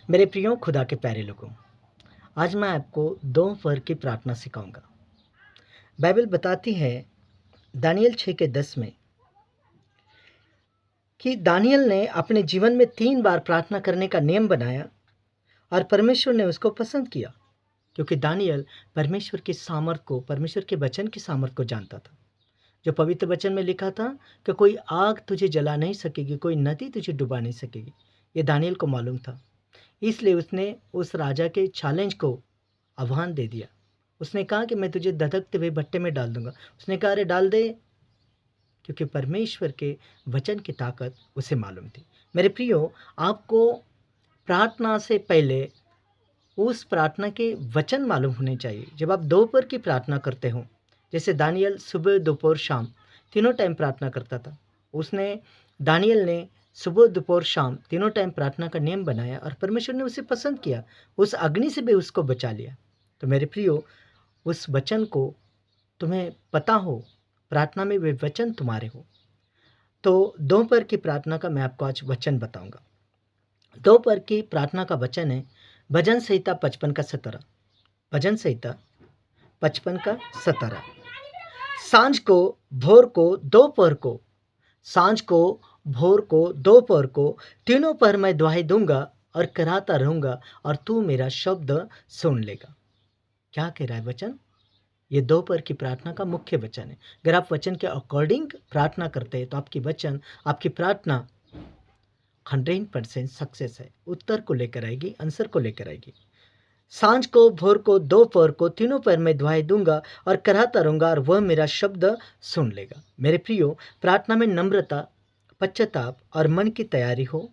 मेरे प्रियो खुदा के प्यारे लोगों, आज मैं आपको दोपहर की प्रार्थना सिखाऊंगा। बाइबल बताती है दानियल 6:10 में कि दानियल ने अपने जीवन में 3 बार प्रार्थना करने का नियम बनाया और परमेश्वर ने उसको पसंद किया, क्योंकि दानियल परमेश्वर की सामर्थ को, परमेश्वर के वचन की सामर्थ को जानता था। जो पवित्र वचन में लिखा था कि कोई आग तुझे जला नहीं सकेगी, कोई नदी तुझे डुबा नहीं सकेगी, ये दानियल को मालूम था। इसलिए उसने उस राजा के चैलेंज को आह्वान दे दिया। उसने कहा कि मैं तुझे धधकते हुए भट्टे में डाल दूंगा। उसने कहा अरे डाल दे, क्योंकि परमेश्वर के वचन की ताकत उसे मालूम थी। मेरे प्रियो, आपको प्रार्थना से पहले उस प्रार्थना के वचन मालूम होने चाहिए। जब आप दोपहर की प्रार्थना करते हो, जैसे दानियल सुबह दोपहर शाम तीनों टाइम प्रार्थना करता था, दानियल ने सुबह दोपहर शाम तीनों टाइम प्रार्थना का नियम बनाया और परमेश्वर ने उसे पसंद किया, उस अग्नि से भी उसको बचा लिया। तो मेरे प्रियो, उस वचन को तुम्हें पता हो, प्रार्थना में वे वचन तुम्हारे हो। तो दोपहर की प्रार्थना का मैं आपको आज वचन बताऊंगा। दोपहर की प्रार्थना का वचन है भजन संहिता 55 का 17। भजन संहिता 55 का 17। सांझ को, भोर को, दोपहर को, सांझ को, भोर को, दोपहर को, तीनों पर मैं दुहाई दूंगा और कराता रहूंगा और तू मेरा शब्द सुन लेगा। क्या कह रहा है वचन? ये दोपहर की प्रार्थना का मुख्य वचन है। अगर आप वचन के अकॉर्डिंग प्रार्थना करते हैं तो आपकी प्रार्थना 100% सक्सेस है, उत्तर को लेकर आएगी, आंसर को लेकर आएगी। सांझ को, भोर को, दोपहर को, तीनों पर मैं दुहाई दूंगा और कराता रहूंगा और वह मेरा शब्द सुन लेगा। मेरे प्रियो, प्रार्थना में नम्रता, पश्चाताप और मन की तैयारी हो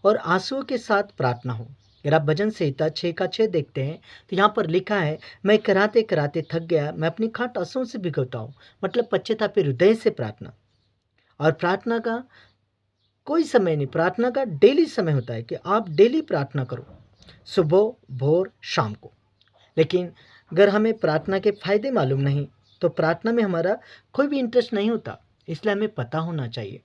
और आंसुओं के साथ प्रार्थना हो। अगर आप भजन संहिता 6:6 देखते हैं तो यहाँ पर लिखा है, मैं कराते कराते थक गया, मैं अपनी खाट आंसुओं से भिगोता हूँ। मतलब पश्चातापी हृदय से प्रार्थना। और प्रार्थना का कोई समय नहीं, प्रार्थना का डेली समय होता है कि आप डेली प्रार्थना करो, सुबह, भोर, शाम को। लेकिन अगर हमें प्रार्थना के फायदे मालूम नहीं तो प्रार्थना में हमारा कोई भी इंटरेस्ट नहीं होता। इसलिए हमें पता होना चाहिए,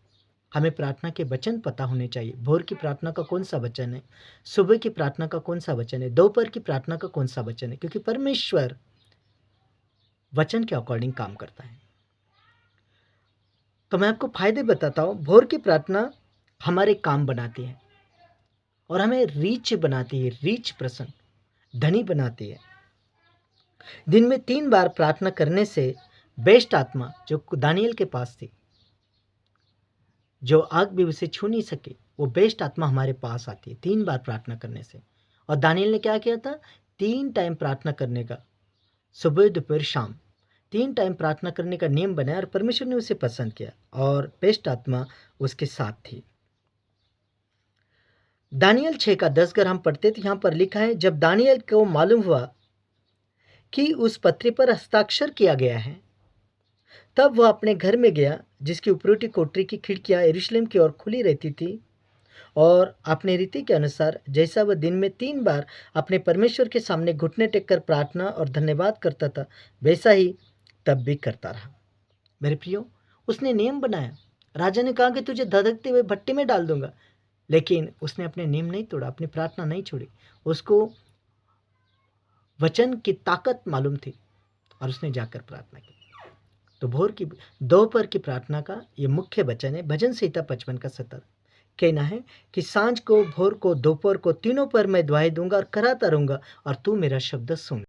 हमें प्रार्थना के वचन पता होने चाहिए। भोर की प्रार्थना का कौन सा वचन है, सुबह की प्रार्थना का कौन सा वचन है, दोपहर की प्रार्थना का कौन सा वचन है, क्योंकि परमेश्वर वचन के अकॉर्डिंग काम करता है। तो मैं आपको फायदे बताता हूँ। भोर की प्रार्थना हमारे काम बनाती है और हमें रीच बनाती है, रीच पर्सन, धनी बनाती है। दिन में 3 बार प्रार्थना करने से बेस्ट आत्मा जो दानियल के पास थी, जो आग भी उसे छू नहीं सके, वो बेस्ट आत्मा हमारे पास आती है 3 बार प्रार्थना करने से। और दानियल ने क्या किया था? 3 टाइम प्रार्थना करने का, सुबह, दोपहर, शाम 3 टाइम प्रार्थना करने का नियम बनाया और परमेश्वर ने उसे पसंद किया और बेस्ट आत्मा उसके साथ थी। दानियल 6:10 अगर हम पढ़ते तो यहाँ पर लिखा है, जब दानियल को मालूम हुआ कि उस पत्र पर हस्ताक्षर किया गया है, तब वह अपने घर में गया, जिसकी ऊपरी कोठरी की खिड़कियां यरूशलेम की ओर खुली रहती थी, और अपने रीति के अनुसार जैसा वह दिन में 3 बार अपने परमेश्वर के सामने घुटने टेक कर प्रार्थना और धन्यवाद करता था, वैसा ही तब भी करता रहा। मेरे प्रियो, उसने नियम बनाया। राजा ने कहा कि तुझे धधकते हुए भट्टे में डाल दूंगा, लेकिन उसने अपने नियम नहीं तोड़ा, अपनी प्रार्थना नहीं छोड़ी। उसको वचन की ताकत मालूम थी और उसने जाकर प्रार्थना की। तो दोपहर की प्रार्थना का ये मुख्य वचन है भजन संहिता 55:17। कहना है कि सांझ को, भोर को, दोपहर को, तीनों पर मैं दुहाई दूंगा और कराता रहूंगा और तू मेरा शब्द सुन।